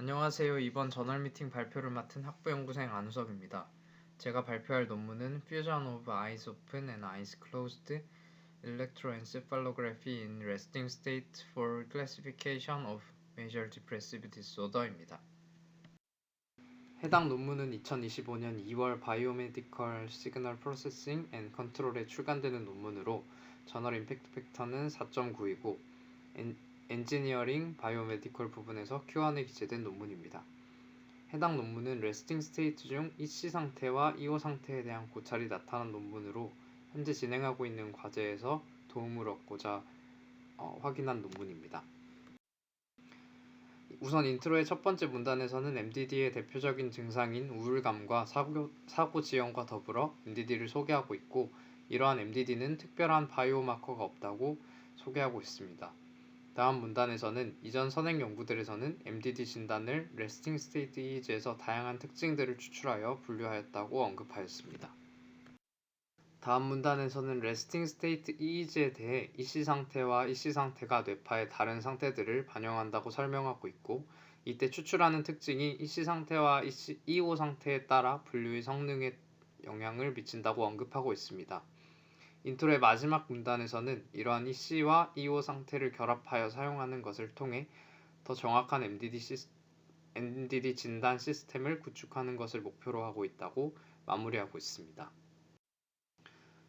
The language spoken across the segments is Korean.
안녕하세요. 이번 저널 미팅 발표를 맡은 학부연구생 안우석입니다. 제가 발표할 논문은 Fusion of Eyes Open and Eyes Closed Electroencephalography in Resting State for Classification of Major Depressive Disorder입니다. 해당 논문은 2025년 2월 바이오메디컬 시그널 프로세싱 앤 컨트롤에 출간되는 논문으로 저널 임팩트 팩터는 4.9이고 엔지니어링 바이오메디컬 부분에서 Q1에 기재된 논문입니다. 해당 논문은 레스팅 스테이트 중 EC 상태와 EO 상태에 대한 고찰이 나타난 논문으로 현재 진행하고 있는 과제에서 도움을 얻고자 확인한 논문입니다. 우선 인트로의 첫 번째 문단에서는 MDD의 대표적인 증상인 우울감과 사고 지연과 더불어 MDD를 소개하고 있고, 이러한 MDD는 특별한 바이오마커가 없다고 소개하고 있습니다. 다음 문단에서는 이전 선행 연구들에서는 MDD 진단을 레스팅 스테이트 EEG에서 다양한 특징들을 추출하여 분류하였다고 언급하였습니다. 다음 문단에서는 레스팅 스테이트 EEG에 대해 EC 상태와 EC 상태가 뇌파의 다른 상태들을 반영한다고 설명하고 있고, 이때 추출하는 특징이 EC 상태와 EO 상태에 따라 분류의 성능에 영향을 미친다고 언급하고 있습니다. 인트로의 마지막 문단에서는 이러한 EC와 EO 상태를 결합하여 사용하는 것을 통해 더 정확한 MDD 진단 시스템을 구축하는 것을 목표로 하고 있다고 마무리하고 있습니다.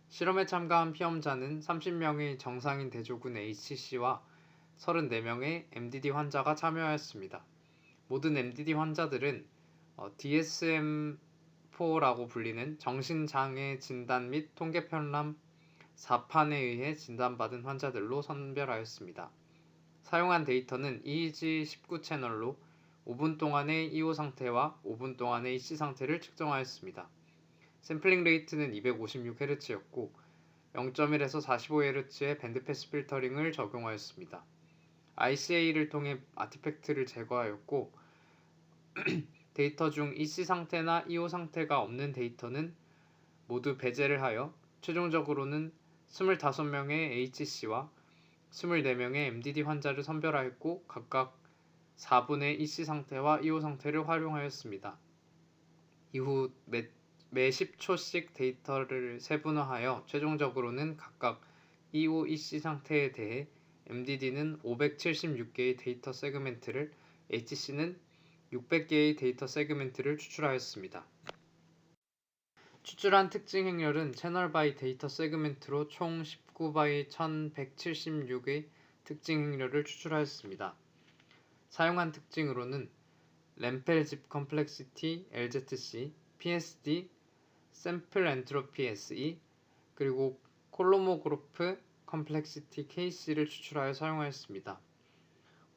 실험에 참가한 피험자는 30명의 정상인 대조군 HC와 34명의 MDD 환자가 참여하였습니다. 모든 MDD 환자들은 DSM-4라고 불리는 정신장애 진단 및 통계편람 4판에 의해 진단받은 환자들로 선별하였습니다. 사용한 데이터는 EEG 19 채널로 5분 동안의 EO 상태와 5분 동안의 EC 상태를 측정하였습니다. 샘플링 레이트는 256Hz였고 0.1에서 45Hz의 밴드패스 필터링을 적용하였습니다. ICA를 통해 아티팩트를 제거하였고 데이터 중 EC 상태나 EO 상태가 없는 데이터는 모두 배제를 하여 최종적으로는 25명의 HC와 24명의 MDD 환자를 선별하였고 각각 4분의 EC 상태와 EO 상태를 활용하였습니다. 이후 매 10초씩 데이터를 세분화하여 최종적으로는 각각 EO, EC 상태에 대해 MDD는 576개의 데이터 세그멘트를, HC는 600개의 데이터 세그멘트를 추출하였습니다. 추출한 특징 행렬은 채널 바이 데이터 세그멘트로 총 19 바이 1176의 특징 행렬을 추출하였습니다. 사용한 특징으로는 램펠 집 컴플렉시티 LZC, PSD, 샘플 엔트로피 SE, 그리고 콜로모그래프 컴플렉시티 KC를 추출하여 사용하였습니다.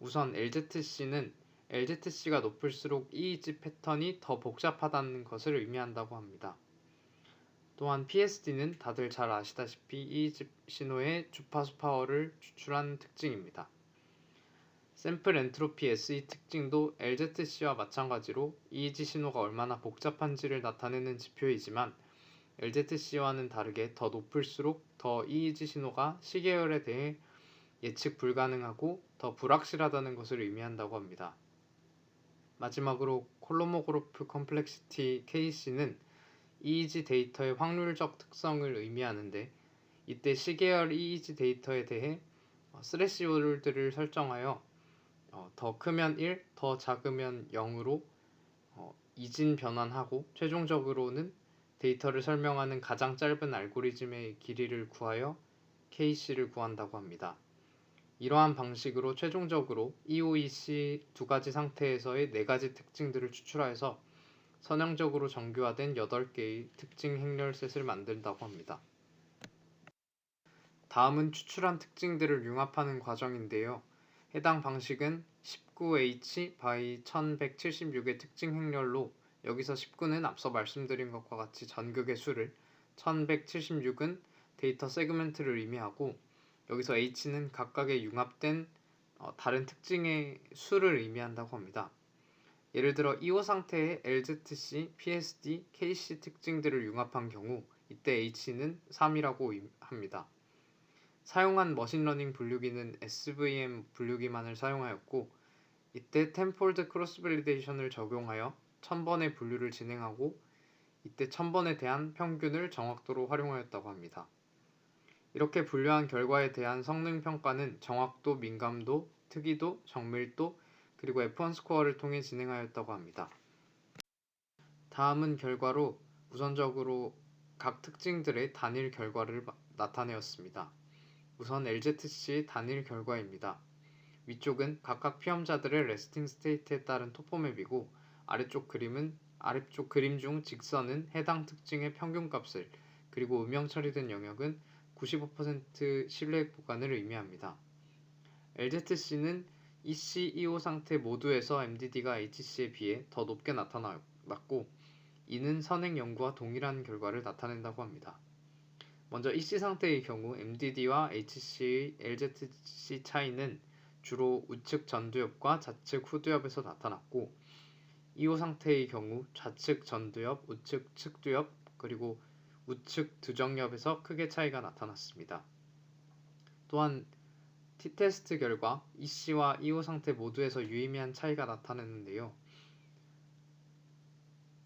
우선 LZC는 LZC가 높을수록 EEG 패턴이 더 복잡하다는 것을 의미한다고 합니다. 또한 PSD는 다들 잘 아시다시피 EEG 신호의 주파수 파워를 추출한 특징입니다. 샘플 엔트로피 SE 특징도 LZC와 마찬가지로 EEG 신호가 얼마나 복잡한지를 나타내는 지표이지만 LZC와는 다르게 더 높을수록 더 EEG 신호가 시계열에 대해 예측 불가능하고 더 불확실하다는 것을 의미한다고 합니다. 마지막으로 콜로모그래프 컴플렉시티 KC는 EEG 데이터의 확률적 특성을 의미하는데, 이때 시계열 EEG 데이터에 대해 스레시홀드를 설정하여 더 크면 1, 더 작으면 0으로 이진 변환하고 최종적으로는 데이터를 설명하는 가장 짧은 알고리즘의 길이를 구하여 KC를 구한다고 합니다. 이러한 방식으로 최종적으로 EOEC 두 가지 상태에서의 4가지 특징들을 추출하여서 선형적으로 정교화된 8개의 특징 행렬셋을 만든다고 합니다. 다음은 추출한 특징들을 융합하는 과정인데요. 해당 방식은 19H by 1176의 특징 행렬로, 여기서 19는 앞서 말씀드린 것과 같이 전극의 수를, 1176은 데이터 세그멘트를 의미하고 여기서 H는 각각의 융합된 다른 특징의 수를 의미한다고 합니다. 예를 들어 EO 상태의 LZC, PSD, KC 특징들을 융합한 경우 이때 H는 3이라고 합니다. 사용한 머신러닝 분류기는 SVM 분류기만을 사용하였고 이때 텐폴드 크로스 밸리데이션을 적용하여 1000번의 분류를 진행하고 이때 1000번에 대한 평균을 정확도로 활용하였다고 합니다. 이렇게 분류한 결과에 대한 성능 평가는 정확도, 민감도, 특이도, 정밀도, 그리고 F1 스코어를 통해 진행하였다고 합니다. 다음은 결과로 우선적으로 각 특징들의 단일 결과를 나타내었습니다. 우선 LZC 단일 결과입니다. 위쪽은 각각 피험자들의 레스팅 스테이트에 따른 토포맵이고 아래쪽 그림 중 직선은 해당 특징의 평균값을 그리고 음영 처리된 영역은 95% 신뢰 구간을 의미합니다. LZC는 EC, EO 상태 모두에서 MDD가 HC에 비해 더 높게 나타났고 이는 선행 연구와 동일한 결과를 나타낸다고 합니다. 먼저 EC 상태의 경우 MDD와 HC의 LZC 차이는 주로 우측 전두엽과 좌측 후두엽에서 나타났고 EO 상태의 경우 좌측 전두엽, 우측 측두엽, 그리고 우측 두정엽에서 크게 차이가 나타났습니다. 또한 T테스트 결과 EC와 EO 상태 모두에서 유의미한 차이가 나타났는데요.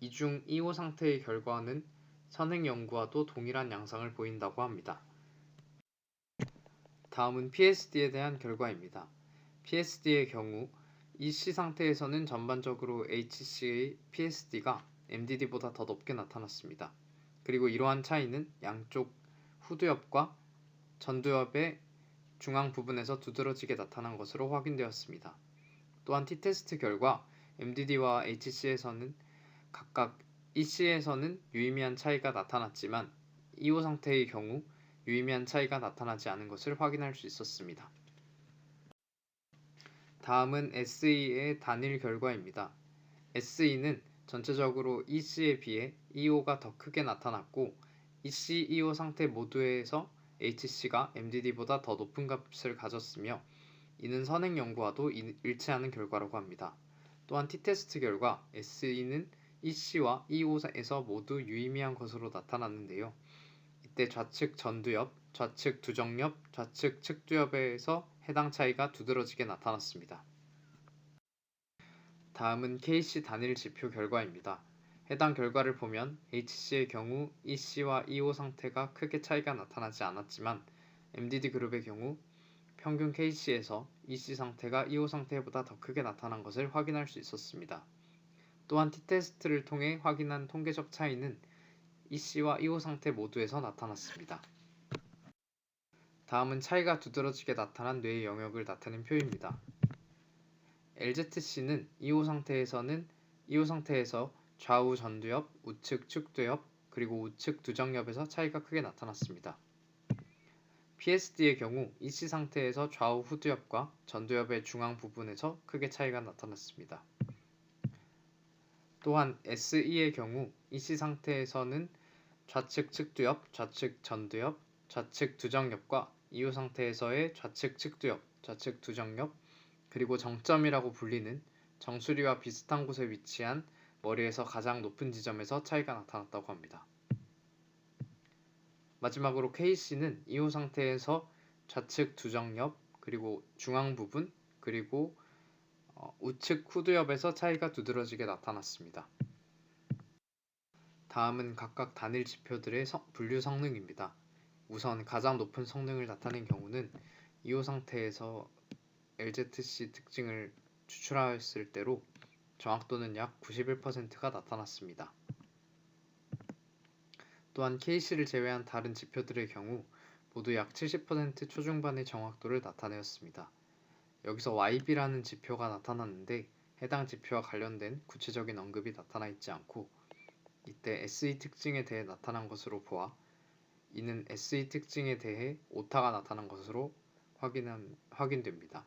이 중 EO 상태의 결과는 선행 연구와도 동일한 양상을 보인다고 합니다. 다음은 PSD에 대한 결과입니다. PSD의 경우 EC 상태에서는 전반적으로 HC의 PSD가 MDD보다 더 높게 나타났습니다. 그리고 이러한 차이는 양쪽 후두엽과 전두엽의 중앙 부분에서 두드러지게 나타난 것으로 확인되었습니다. 또한 T테스트 결과 MDD와 HC에서는 각각 EC에서는 유의미한 차이가 나타났지만 EO 상태의 경우 유의미한 차이가 나타나지 않은 것을 확인할 수 있었습니다. 다음은 SE의 단일 결과입니다. SE는 전체적으로 EC에 비해 EO가 더 크게 나타났고 EC, EO 상태 모두에서 HC가 MDD보다 더 높은 값을 가졌으며 이는 선행 연구와도 일치하는 결과라고 합니다. 또한 T테스트 결과 SE는 EC와 EO에서 모두 유의미한 것으로 나타났는데요. 이때 좌측 전두엽, 좌측 두정엽, 좌측 측두엽에서 해당 차이가 두드러지게 나타났습니다. 다음은 KC 단일 지표 결과입니다. 해당 결과를 보면 HC의 경우 EC와 EO 상태가 크게 차이가 나타나지 않았지만 MDD 그룹의 경우 평균 KC에서 EC 상태가 EO 상태보다 더 크게 나타난 것을 확인할 수 있었습니다. 또한 T테스트를 통해 확인한 통계적 차이는 EC와 EO 상태 모두에서 나타났습니다. 다음은 차이가 두드러지게 나타난 뇌의 영역을 나타낸 표입니다. LZC는 EO 상태에서 좌우 전두엽, 우측 측두엽, 그리고 우측 두정엽에서 차이가 크게 나타났습니다. PSD의 경우 EC 상태에서 좌우 후두엽과 전두엽의 중앙 부분에서 크게 차이가 나타났습니다. 또한 SE의 경우 EC 상태에서는 좌측 측두엽, 좌측 전두엽, 좌측 두정엽과 EO 상태에서의 좌측 측두엽, 좌측 두정엽, 그리고 정점이라고 불리는 정수리와 비슷한 곳에 위치한 머리에서 가장 높은 지점에서 차이가 나타났다고 합니다. 마지막으로 KC는 EO 상태에서 좌측 두정엽, 그리고 중앙 부분, 그리고 우측 후두엽에서 차이가 두드러지게 나타났습니다. 다음은 각각 단일 지표들의 분류 성능입니다. 우선 가장 높은 성능을 나타낸 경우는 EO 상태에서 LZC 특징을 추출하였을 때로 정확도는 약 91%가 나타났습니다. 또한 KC를 제외한 다른 지표들의 경우 모두 약 70% 초중반의 정확도를 나타내었습니다. 여기서 YB라는 지표가 나타났는데 해당 지표와 관련된 구체적인 언급이 나타나 있지 않고 이때 SE 특징에 대해 나타난 것으로 보아 이는 SE 특징에 대해 오타가 나타난 것으로 확인됩니다.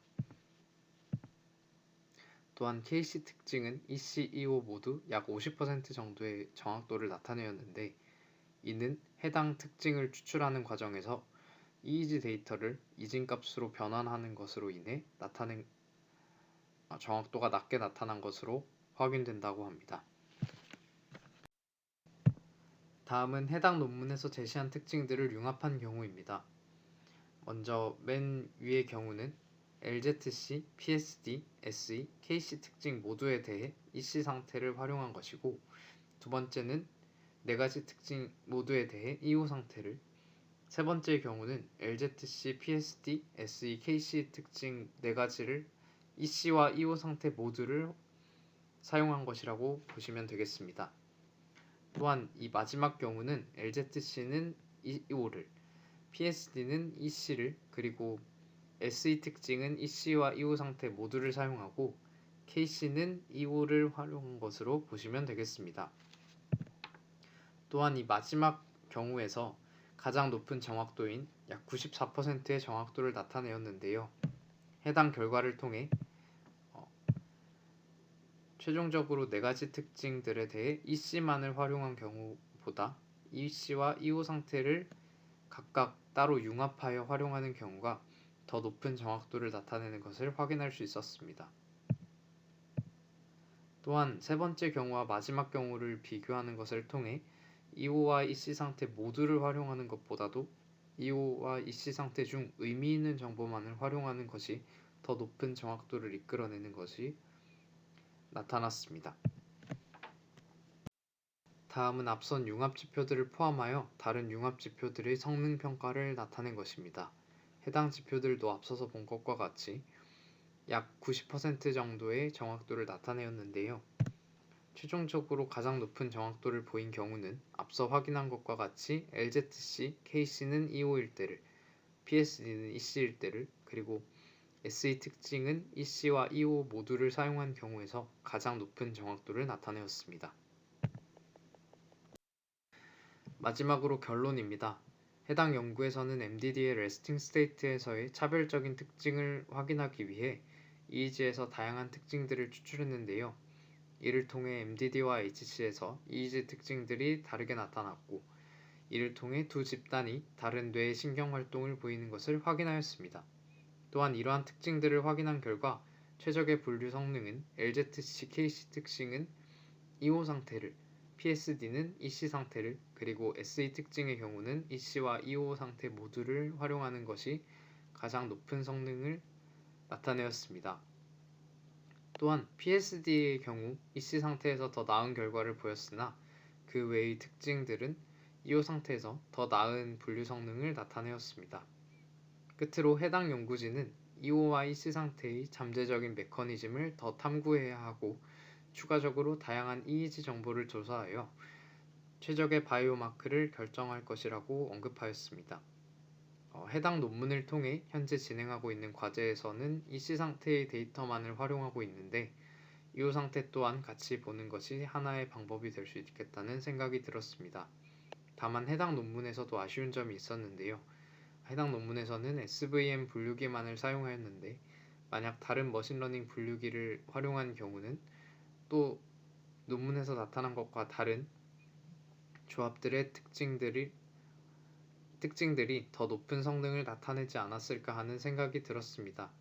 또한 KC 특징은 EC, EO 모두 약 50% 정도의 정확도를 나타내었는데 이는 해당 특징을 추출하는 과정에서 EEG 데이터를 이진값으로 변환하는 것으로 인해 정확도가 낮게 나타난 것으로 확인된다고 합니다. 다음은 해당 논문에서 제시한 특징들을 융합한 경우입니다. 먼저 맨 위의 경우는 LZC, PSD, SE, KC 특징 모두에 대해 EC 상태를 활용한 것이고, 두 번째는 네 가지 특징 모두에 대해 EO 상태를, 세 번째의 경우는 LZC, PSD, SE, KC 특징 네 가지를 EC와 EO 상태 모두를 사용한 것이라고 보시면 되겠습니다. 또한 이 마지막 경우는 LZC는 EO를, PSD는 EC를, 그리고 SE 특징은 EC와 EO 상태 모두를 사용하고 KC는 EO를 활용한 것으로 보시면 되겠습니다. 또한 이 마지막 경우에서 가장 높은 정확도인 약 94%의 정확도를 나타내었는데요. 해당 결과를 통해 최종적으로 네 가지 특징들에 대해 EC만을 활용한 경우보다 EC와 EO 상태를 각각 따로 융합하여 활용하는 경우가 더 높은 정확도를 나타내는 것을 확인할 수 있었습니다. 또한 세 번째 경우와 마지막 경우를 비교하는 것을 통해 EO와 EC 상태 모두를 활용하는 것보다도 EO와 EC 상태 중 의미 있는 정보만을 활용하는 것이 더 높은 정확도를 이끌어내는 것이 나타났습니다. 다음은 앞선 융합지표들을 포함하여 다른 융합지표들의 성능평가를 나타낸 것입니다. 해당 지표들도 앞서서 본 것과 같이 약 90% 정도의 정확도를 나타내었는데요. 최종적으로 가장 높은 정확도를 보인 경우는 앞서 확인한 것과 같이 LZC, KC는 EO일 때를, PSD는 EC일 때를, 그리고 SE 특징은 EC와 EO 모두를 사용한 경우에서 가장 높은 정확도를 나타내었습니다. 마지막으로 결론입니다. 해당 연구에서는 MDD의 레스팅 스테이트에서의 차별적인 특징을 확인하기 위해 EEG에서 다양한 특징들을 추출했는데요. 이를 통해 MDD와 HC에서 EEG 특징들이 다르게 나타났고, 이를 통해 두 집단이 다른 뇌의 신경활동을 보이는 것을 확인하였습니다. 또한 이러한 특징들을 확인한 결과 최적의 분류 성능은 LZC, KC 특징은 EO 상태를, PSD는 EC 상태를, 그리고 SE 특징의 경우는 EC와 EO 상태 모두를 활용하는 것이 가장 높은 성능을 나타내었습니다. 또한 PSD의 경우 EC 상태에서 더 나은 결과를 보였으나 그 외의 특징들은 EO 상태에서 더 나은 분류 성능을 나타내었습니다. 끝으로 해당 연구진은 EO와 EC 상태의 잠재적인 메커니즘을 더 탐구해야 하고 추가적으로 다양한 EEG 정보를 조사하여 최적의 바이오마크를 결정할 것이라고 언급하였습니다. 해당 논문을 통해 현재 진행하고 있는 과제에서는 EC 상태의 데이터만을 활용하고 있는데 EO 상태 또한 같이 보는 것이 하나의 방법이 될 수 있겠다는 생각이 들었습니다. 다만 해당 논문에서도 아쉬운 점이 있었는데요. 해당 논문에서는 SVM 분류기만을 사용하였는데 만약 다른 머신러닝 분류기를 활용한 경우는 또 논문에서 나타난 것과 다른 조합들의 특징들이 더 높은 성능을 나타내지 않았을까 하는 생각이 들었습니다.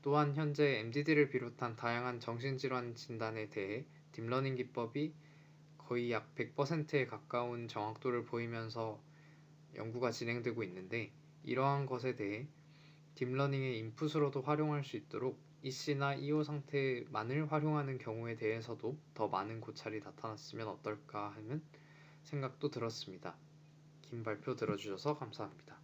또한 현재 MDD를 비롯한 다양한 정신질환 진단에 대해 딥러닝 기법이 거의 약 100%에 가까운 정확도를 보이면서 연구가 진행되고 있는데 이러한 것에 대해 딥러닝의 인풋으로도 활용할 수 있도록 EC나 EO 상태만을 활용하는 경우에 대해서도 더 많은 고찰이 나타났으면 어떨까 하는 생각도 들었습니다. 긴 발표 들어주셔서 감사합니다.